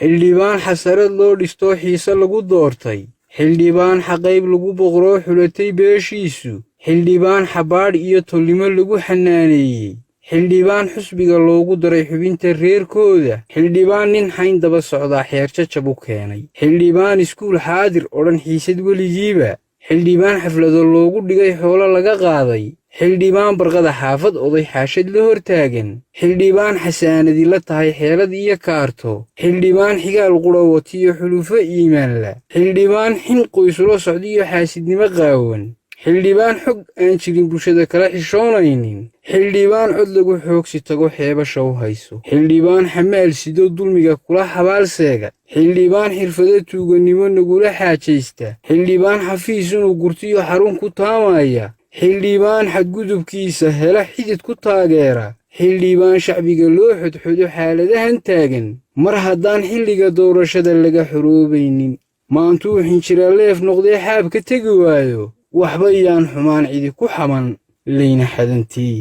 xildhibaan xasarad loo dhistoo xiise lagu doortay, xildhibaan xaqayb lagu boqroo xulatay beeshiisu, xildhibaan xabaadh iyo tolnimo lagu xanaaneeyey, xildhibaan xusbiga loogu daray xubinta reerkooda, xildhibaan nin xayn daba socdaa xeerjajab u keenay, xildhibaan iskuul xaadir odhan xiisad weligiiba, xildhibaan xaflado loogu dhigay xoolo laga qaaday, xildhibaan barqada xaafad oday xaashad la hortaagan, xildhibaan xasaanadi la tahay xeelad iyo kaarto, xildhibaan xigaal qudha watiyo xulufo iimaanla, xildhibaan xin qoysula socdiyo xaasidnimo qaawan, xildhibaan xog aan jirin bulshada kala xishoonaynin, xildhibaan cod lagu xoogsi tago xeebasha u hayso, xildhibaan xamaal sido dulmiga kula xabaalseega, xildhibaan xirfado tuugannimo nagula xaajaysta, xildhibaan xafiis inuu gurtiyo xarun ku taamaya, xildhibaan xadgudubkiisa hela xidid ku taageera, xildhibaan shacbiga loo xodxodo xaaladahan taagan, mar haddaan xilliga doorashada laga xoroobaynin, maantuu xinjiraleef noqdee xaab ka tegi waayo, waxba yaan xumaan cidi ku xaman layna xadantii.